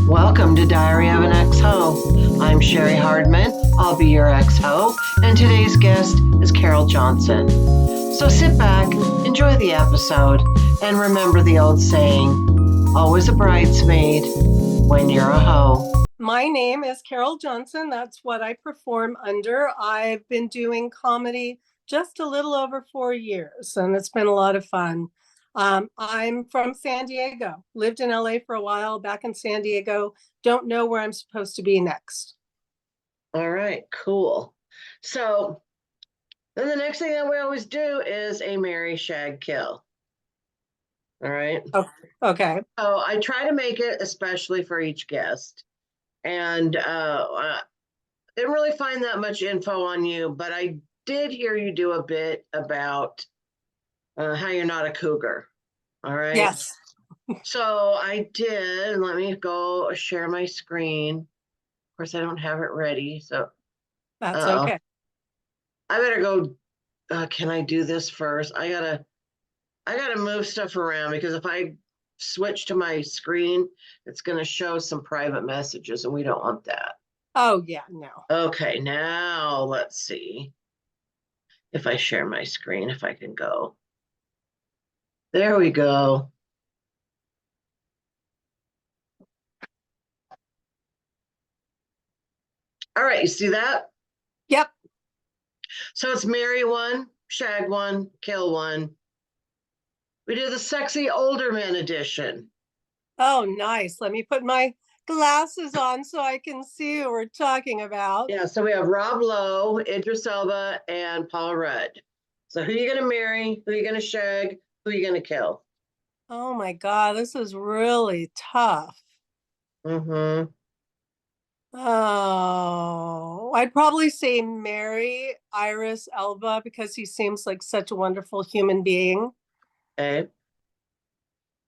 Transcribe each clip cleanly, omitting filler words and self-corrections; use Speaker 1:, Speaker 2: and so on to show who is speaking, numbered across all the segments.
Speaker 1: Welcome to Diary of an Ex-Ho. I'm Cheri Hardman. I'll be your ex-ho, and today's guest is Carol Johnson. So sit back, enjoy the episode, and remember the old saying, always a bridesmaid when you're a hoe.
Speaker 2: My name is Carol Johnson. That's what I perform under. I've been doing comedy just a little over 4 years, and it's been a lot of fun. I'm from San Diego, lived in LA for a while, back in San Diego. Don't know where I'm supposed to be next.
Speaker 1: All right, cool. So then the next thing that we always do is a marry, shag, kill. All right.
Speaker 2: Oh, okay.
Speaker 1: So I try to make it especially for each guest. And didn't really find that much info on you, but I did hear you do a bit about how you're not a cougar. All right.
Speaker 2: Yes,
Speaker 1: So I did. Let me go share my screen. Of course, I don't have it ready. So,
Speaker 2: that's
Speaker 1: oh,
Speaker 2: okay.
Speaker 1: I better go. Can I do this first? I gotta move stuff around because if I switch to my screen, it's going to show some private messages, and we don't want that.
Speaker 2: Oh, yeah, no.
Speaker 1: Okay, now let's see if I share my screen, if I can go. There we go. All right, you see that?
Speaker 2: Yep.
Speaker 1: So it's marry one, shag one, kill one. We did the sexy older man edition.
Speaker 2: Oh, nice. Let me put my glasses on so I can see who we're talking about.
Speaker 1: Yeah, so we have Rob Lowe, Idris Elba, and Paul Rudd. So who are you gonna marry? Who are you gonna shag? Who are you gonna kill?
Speaker 2: Oh my God, this is really tough.
Speaker 1: Mm-hmm.
Speaker 2: Oh, I'd probably say marry Iris Elba because he seems like such a wonderful human being.
Speaker 1: Okay.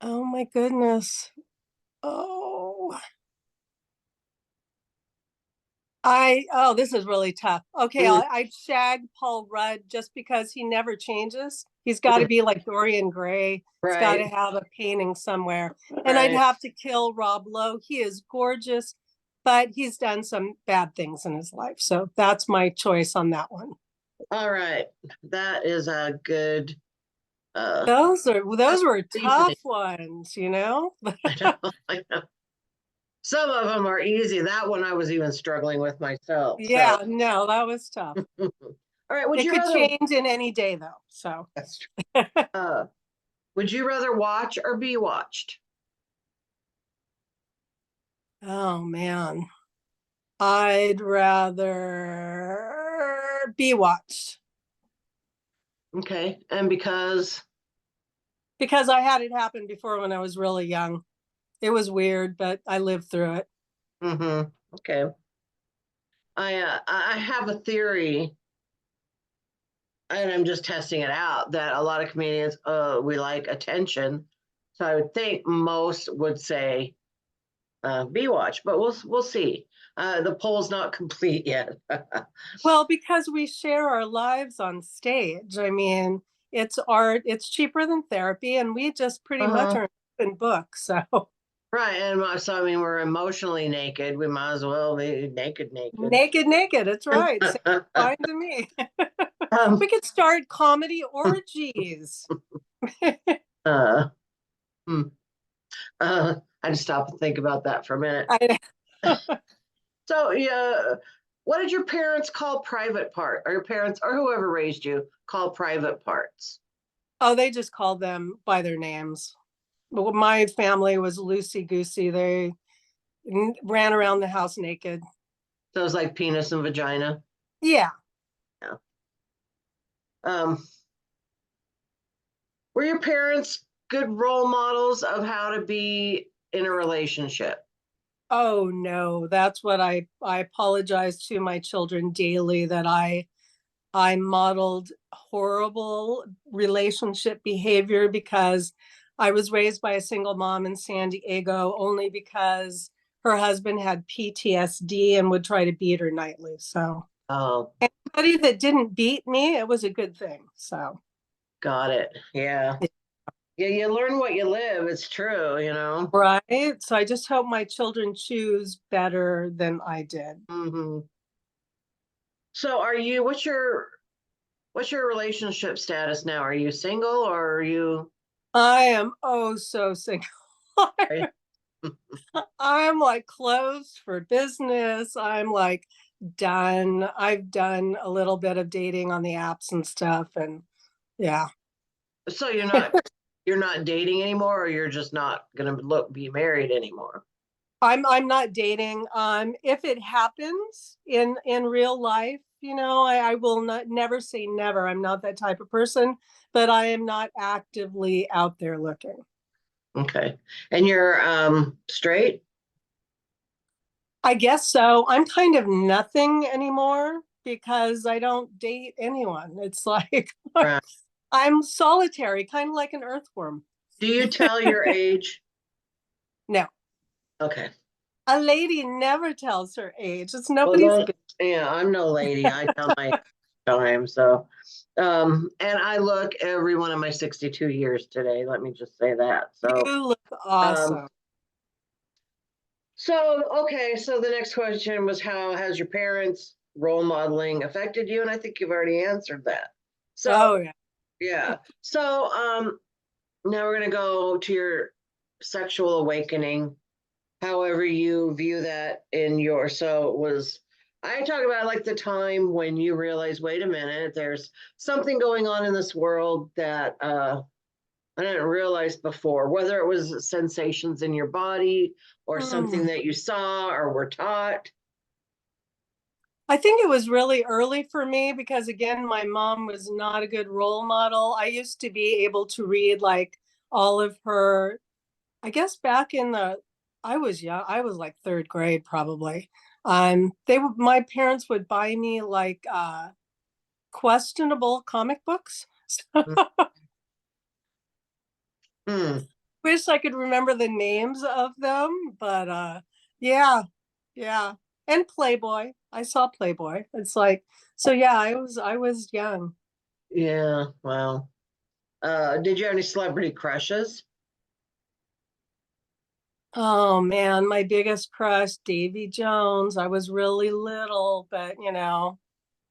Speaker 2: Oh my goodness. Oh, this is really tough. Okay,
Speaker 1: Mm,
Speaker 2: I'd shag Paul Rudd just because he never changes. He's got to be like Dorian Gray. He's got to
Speaker 1: right,
Speaker 2: have a painting somewhere. And I'd
Speaker 1: right.
Speaker 2: have to kill Rob Lowe. He is gorgeous, but he's done some bad things in his life. So that's my choice on that one.
Speaker 1: All right. That is a good
Speaker 2: Those were
Speaker 1: reasoning.
Speaker 2: tough ones, you know?
Speaker 1: I know, I know. Some of them are easy. That one I was even struggling with myself. So,
Speaker 2: Yeah, no, that was tough.
Speaker 1: all right. Would
Speaker 2: It
Speaker 1: you
Speaker 2: could
Speaker 1: rather?
Speaker 2: change in any day though. So,
Speaker 1: That's true. Would you rather watch or be watched?
Speaker 2: oh man, I'd rather be watched
Speaker 1: Okay, and because
Speaker 2: because I had it happen before when I was really young. It was weird, but I lived through it.
Speaker 1: okay, I have a theory, and I'm just testing it out that a lot of comedians we like attention, so I would think most would say be watched, but we'll see. The poll's not complete yet.
Speaker 2: Well, because we share our lives on stage. I mean, it's art, it's cheaper than therapy, and we just pretty much
Speaker 1: Uh-huh.
Speaker 2: are in books. So
Speaker 1: Right, and so I mean we're emotionally naked. We might as well be naked, naked.
Speaker 2: naked, naked. It's right. Sounds fine to me.
Speaker 1: um,
Speaker 2: We could start comedy orgies.
Speaker 1: uh, hmm, I just stop and think about that for a minute.
Speaker 2: I,
Speaker 1: So, yeah, what did your parents call private part, or your parents, or whoever raised you, call private parts?
Speaker 2: oh, they just called them by their names. But my family was loosey goosey. They ran around the house naked.
Speaker 1: So it's like penis and vagina.
Speaker 2: Yeah.
Speaker 1: Yeah. Um, were your parents good role models of how to be in a relationship?
Speaker 2: Oh no, that's what I apologize to my children daily that I modeled horrible relationship behavior because I was raised by a single mom in San Diego only because her husband had PTSD and would try to beat her nightly. So
Speaker 1: Oh,
Speaker 2: anybody that didn't beat me, it was a good thing. So
Speaker 1: got it. Yeah. Yeah, you learn what you live. It's true, you know.
Speaker 2: Right? So I just hope my children choose better than I did.
Speaker 1: Hmm. So are you, what's your relationship status now? Are you single or are you
Speaker 2: I am oh so single.
Speaker 1: right?
Speaker 2: I'm like closed for business. I'm like done. I've done a little bit of dating on the apps and stuff, and yeah.
Speaker 1: So you're not dating anymore, or you're just not gonna be married anymore?
Speaker 2: I'm not dating. If it happens in real life, I will not never say never. I'm not that type of person, but I am not actively out there looking.
Speaker 1: Okay. And you're straight?
Speaker 2: I guess so. I'm kind of nothing anymore because I don't date anyone. It's like
Speaker 1: Right.
Speaker 2: I'm solitary, kind of like an earthworm.
Speaker 1: Do you tell your age?
Speaker 2: No,
Speaker 1: Okay.
Speaker 2: a lady never tells her age. It's
Speaker 1: Well,
Speaker 2: nobody's
Speaker 1: don't,
Speaker 2: business.
Speaker 1: yeah, I'm no lady. I tell my time. So, and I look every one of my 62 years today. Let me just say that. So,
Speaker 2: You look
Speaker 1: um,
Speaker 2: awesome.
Speaker 1: okay. So the next question was, how has your parents' role modeling affected you? And I think you've already answered that. So,
Speaker 2: Oh yeah.
Speaker 1: yeah. So, now we're gonna go to your sexual awakening, however you view that in your. So it was. I talk about like the time when you realize, wait a minute, there's something going on in this world that I didn't realize before, whether it was sensations in your body or something
Speaker 2: Mm.
Speaker 1: that you saw or were taught.
Speaker 2: I think it was really early for me because again, my mom was not a good role model. I used to be able to read like all of her, I guess back in the I was young, I was like third grade probably. My parents would buy me like questionable comic books.
Speaker 1: Hmm.
Speaker 2: Wish I could remember the names of them, but yeah, yeah. And Playboy. I saw Playboy. It's like so yeah, I was young.
Speaker 1: Yeah. Wow. Did you have any celebrity crushes?
Speaker 2: Oh man, my biggest crush, Davy Jones. I was really little, but he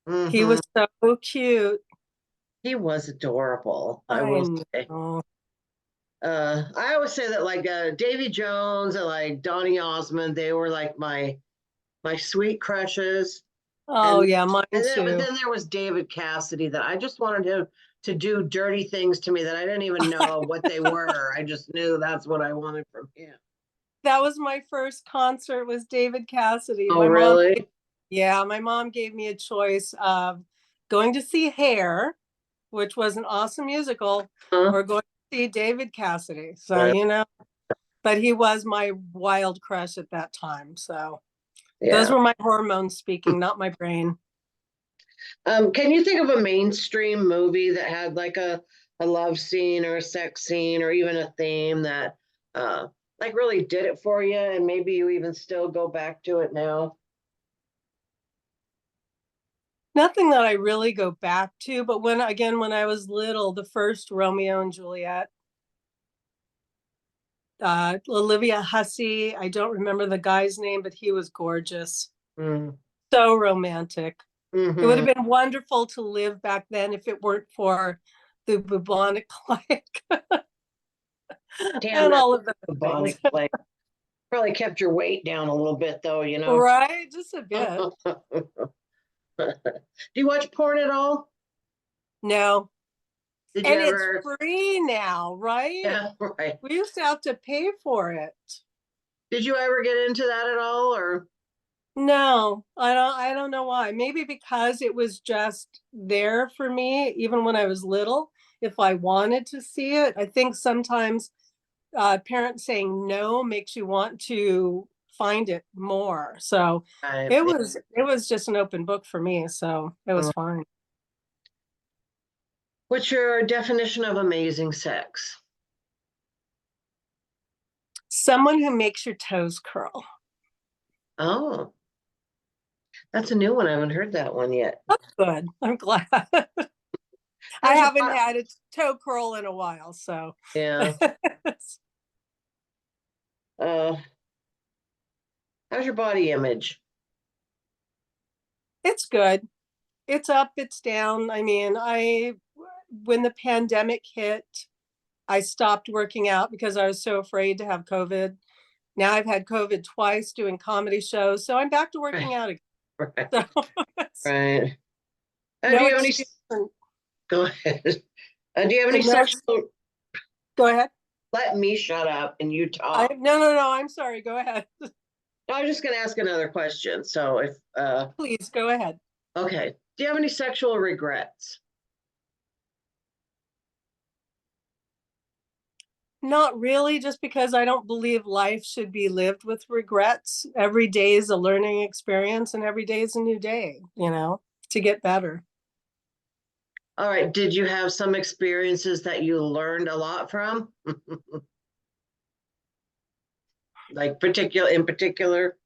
Speaker 1: Hmm.
Speaker 2: was so cute.
Speaker 1: He was adorable, I
Speaker 2: I
Speaker 1: will say.
Speaker 2: know.
Speaker 1: I always say that like Davy Jones and like Donny Osmond, they were like my sweet crushes.
Speaker 2: Oh
Speaker 1: And
Speaker 2: yeah, mine
Speaker 1: and then but
Speaker 2: too.
Speaker 1: then there was David Cassidy that I just wanted him to do dirty things to me that I didn't even know what they were. I just knew that's what I wanted from him.
Speaker 2: That was my first concert was David Cassidy.
Speaker 1: Oh, really?
Speaker 2: Yeah, my mom gave me a choice of going to see Hair, which was an awesome musical,
Speaker 1: Huh?
Speaker 2: or going to see David Cassidy. So,
Speaker 1: Well,
Speaker 2: but he was my wild crush at that time. So those
Speaker 1: yeah.
Speaker 2: were my hormones speaking, not my brain.
Speaker 1: Can you think of a mainstream movie that had like a love scene or a sex scene or even a theme that like really did it for you and maybe you even still go back to it now?
Speaker 2: Nothing that I really go back to, but when I was little, the first Romeo and Juliet, Olivia Hussey, I don't remember the guy's name, but he was gorgeous.
Speaker 1: Mm.
Speaker 2: So romantic. It would
Speaker 1: Hmm.
Speaker 2: have been wonderful to live back then if it weren't for the bubonic plague
Speaker 1: Damn,
Speaker 2: and
Speaker 1: that
Speaker 2: all of those things.
Speaker 1: bubonic plague probably kept your weight down a little bit though.
Speaker 2: Right? Just a bit.
Speaker 1: Do you watch porn at all?
Speaker 2: No.
Speaker 1: Did you
Speaker 2: And it's
Speaker 1: ever?
Speaker 2: free now, right?
Speaker 1: Yeah, right.
Speaker 2: We used to have to pay for it.
Speaker 1: Did you ever get into that at all, or?
Speaker 2: No, I don't know why. Maybe because it was just there for me even when I was little. If I wanted to see it, I think sometimes parents saying no makes you want to find it more. So
Speaker 1: I,
Speaker 2: it was just an open book for me. So it was fine.
Speaker 1: what's your definition of amazing sex?
Speaker 2: Someone who makes your toes curl.
Speaker 1: Oh, that's a new one. I haven't heard that one yet.
Speaker 2: Good. I'm glad. I
Speaker 1: How's your
Speaker 2: haven't
Speaker 1: body?
Speaker 2: had a toe curl in a while, so
Speaker 1: Yeah. Uh, how's your body image?
Speaker 2: it's good. It's up, it's down. I mean, when the pandemic hit, I stopped working out because I was so afraid to have COVID. Now I've had COVID twice doing comedy shows, so I'm back to working
Speaker 1: Right,
Speaker 2: out again.
Speaker 1: right,
Speaker 2: So
Speaker 1: right. Do
Speaker 2: no
Speaker 1: you have any?
Speaker 2: excuse.
Speaker 1: Go ahead. Do you have
Speaker 2: So
Speaker 1: any
Speaker 2: no,
Speaker 1: sexual?
Speaker 2: go ahead.
Speaker 1: Let me shut up and you
Speaker 2: I
Speaker 1: talk.
Speaker 2: no. I'm sorry. Go ahead.
Speaker 1: I was just going to ask another question. So if
Speaker 2: Please go ahead.
Speaker 1: okay, do you have any sexual regrets?
Speaker 2: Not really, just because I don't believe life should be lived with regrets. Every day is a learning experience and every day is a new day, to get better.
Speaker 1: All right. Did you have some experiences that you learned a lot from? Like in particular?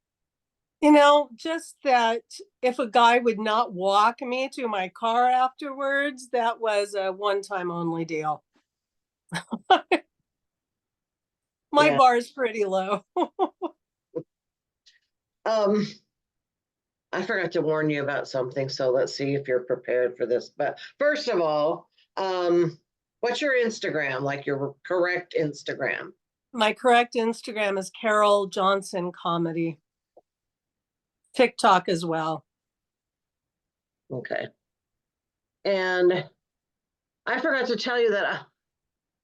Speaker 2: Just that if a guy would not walk me to my car afterwards, that was a one time only deal. My
Speaker 1: Yeah.
Speaker 2: bar is pretty low.
Speaker 1: Um, I forgot to warn you about something, so let's see if you're prepared for this. But first of all, what's your Instagram? Like your correct Instagram?
Speaker 2: My correct Instagram is Carol Johnson Comedy. TikTok as well.
Speaker 1: Okay. And I forgot to tell you that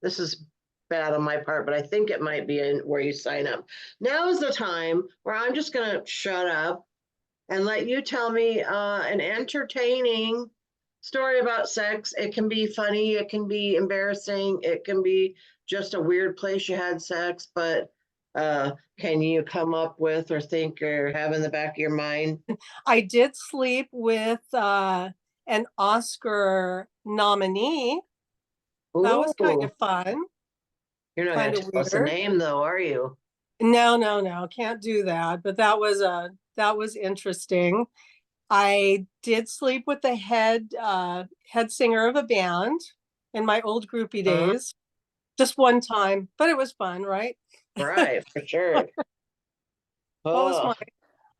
Speaker 1: this is bad on my part, but I think it might be in where you sign up. Now is the time where I'm just going to shut up and let you tell me an entertaining story about sex. It can be funny, it can be embarrassing, it can be just a weird place you had sex, but can you come up with or think or have in the back of your mind?
Speaker 2: I did sleep with an Oscar nominee. That was kind
Speaker 1: Ooh,
Speaker 2: of fun,
Speaker 1: you're not going
Speaker 2: kind
Speaker 1: to
Speaker 2: of
Speaker 1: tell us a
Speaker 2: weird.
Speaker 1: name though, are you?
Speaker 2: No, can't do that. But that was interesting. I did sleep with the head singer of a band in my old groupie
Speaker 1: Huh?
Speaker 2: days. Just one time, but it was fun, right?
Speaker 1: Right, for sure.
Speaker 2: What was
Speaker 1: Oh,
Speaker 2: my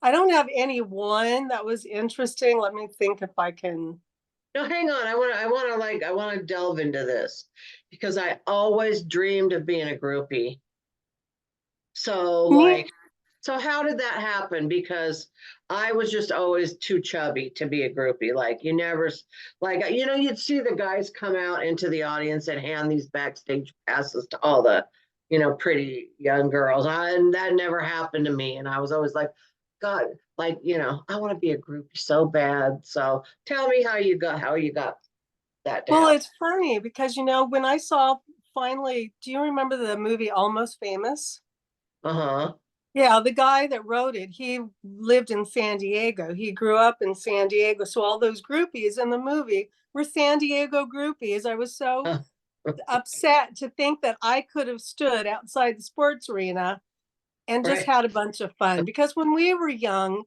Speaker 2: I don't have any one that was interesting. Let me think if I can.
Speaker 1: no, hang on. I want to delve into this because I always dreamed of being a groupie. So,
Speaker 2: Me,
Speaker 1: so how did that happen? Because I was just always too chubby to be a groupie. Like you never, like you'd see the guys come out into the audience and hand these backstage passes to all the, pretty young girls, and that never happened to me. And I was always like, God, like I want to be a groupie so bad. So tell me how you got that to
Speaker 2: well,
Speaker 1: happen.
Speaker 2: it's funny because when I saw finally, do you remember the movie Almost Famous?
Speaker 1: Uh huh.
Speaker 2: Yeah, the guy that wrote it, he lived in San Diego. He grew up in San Diego. So all those groupies in the movie were San Diego groupies. I was so upset to think that I could have stood outside the sports arena and just
Speaker 1: Right,
Speaker 2: had a bunch of fun. Because when we were young,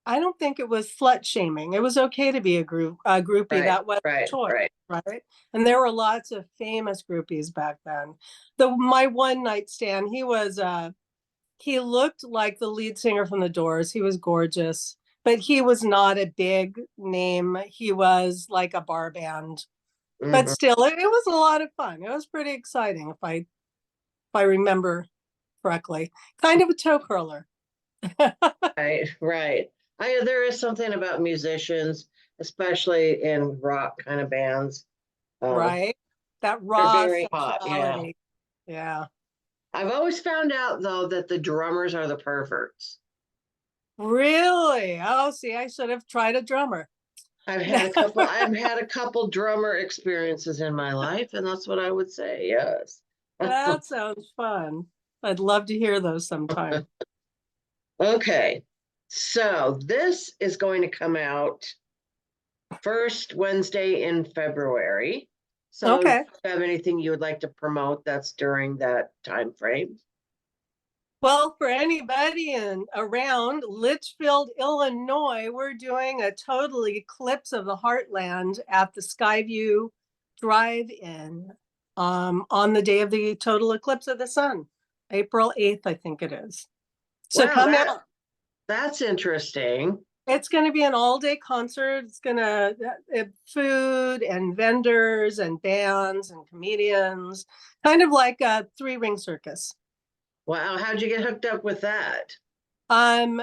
Speaker 2: I don't think it was slut shaming. It was okay to be a groupie.
Speaker 1: right,
Speaker 2: That was a
Speaker 1: right,
Speaker 2: choice,
Speaker 1: right.
Speaker 2: right? And there were lots of famous groupies back then. My one night stand, he looked like the lead singer from the Doors. He was gorgeous, but he was not a big name. He was like a bar band, but
Speaker 1: Mhm.
Speaker 2: still, it was a lot of fun. It was pretty exciting if I remember correctly. Kind of a toe curler.
Speaker 1: Right, right. There is something about musicians, especially in rock kind of bands. Uh,
Speaker 2: Right? That
Speaker 1: they're
Speaker 2: raw
Speaker 1: very hot. Yeah.
Speaker 2: sexuality. Yeah.
Speaker 1: I've always found out though that the drummers are the perverts.
Speaker 2: Really? Oh, see, I should have tried a drummer.
Speaker 1: I've had a couple drummer experiences in my life, and that's what I would say. Yes.
Speaker 2: That sounds fun. I'd love to hear those sometime.
Speaker 1: Okay. So this is going to come out first Wednesday in February. So do
Speaker 2: Okay.
Speaker 1: you have anything you would like to promote that's during that time frame?
Speaker 2: Well, for anybody in around Litchfield, Illinois, we're doing a total eclipse of the heartland at the Skyview Drive-In on the day of the total eclipse of the sun, April 8th, I think it is. So
Speaker 1: Wow,
Speaker 2: come out.
Speaker 1: that's interesting.
Speaker 2: It's going to be an all-day concert. It's going to food and vendors and bands and comedians, kind of like a three-ring circus.
Speaker 1: Wow, how'd you get hooked up with that?
Speaker 2: Um,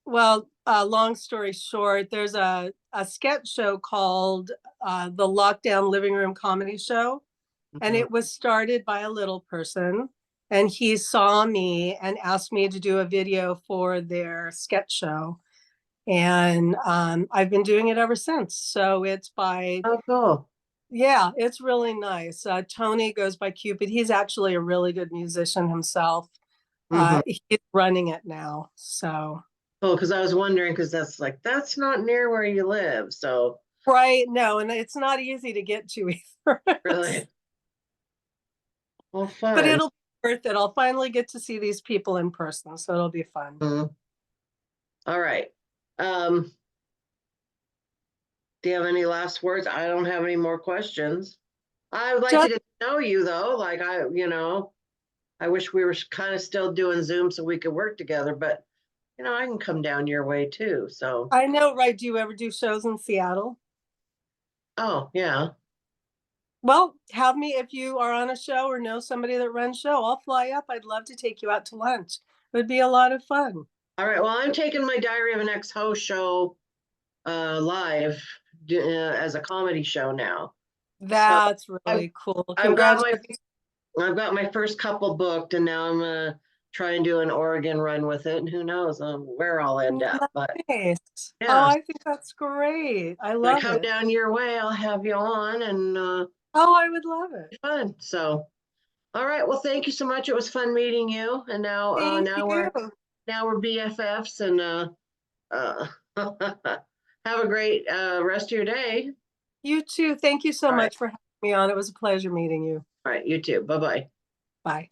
Speaker 2: well, long story short, there's a sketch show called the Lockdown Living Room Comedy Show, and
Speaker 1: Mhm.
Speaker 2: it was started by a little person, and he saw me and asked me to do a video for their sketch show, and I've been doing it ever since. So it's by,
Speaker 1: Oh, cool.
Speaker 2: yeah, it's really nice. Tony goes by Cupid. He's actually a really good musician himself.
Speaker 1: Hmm.
Speaker 2: He's running it now. So,
Speaker 1: Oh, because I was wondering, because that's not near where you live. So
Speaker 2: right. No, and it's not easy to get to either.
Speaker 1: really, well,
Speaker 2: But
Speaker 1: fun.
Speaker 2: it'll be worth it. I'll finally get to see these people in person. So it'll be fun.
Speaker 1: Mhm. All right. Um, do you have any last words? I don't have any more questions. I would like to
Speaker 2: Just,
Speaker 1: get to know you though. I wish we were kind of still doing Zoom so we could work together, but I can come down your way too. So,
Speaker 2: I know, right? Do you ever do shows in Seattle?
Speaker 1: oh yeah.
Speaker 2: Well, have me if you are on a show or know somebody that runs show. I'll fly up. I'd love to take you out to lunch. It would be a lot of fun.
Speaker 1: All right. Well, I'm taking my Diary of an Ex-Ho show live as a comedy show now. So
Speaker 2: That's
Speaker 1: I've
Speaker 2: really cool.
Speaker 1: I've got my
Speaker 2: Congratulations.
Speaker 1: I've got my first couple booked, and now I'm gonna try and do an Oregon run with it. And who knows where I'll end up? But
Speaker 2: Nice. Oh,
Speaker 1: yeah,
Speaker 2: I think that's great. I
Speaker 1: when I
Speaker 2: love
Speaker 1: come
Speaker 2: it.
Speaker 1: down your way, I'll have you on and
Speaker 2: Oh, I would love it.
Speaker 1: fun. So, all right. Well, thank you so much. It was fun meeting you. And now
Speaker 2: Thank you.
Speaker 1: now we're BFFs, and uh, have a great rest of your day.
Speaker 2: You too. Thank you so
Speaker 1: All right.
Speaker 2: much for having me on. It was a pleasure meeting you.
Speaker 1: All right. You too. Bye bye.
Speaker 2: Bye.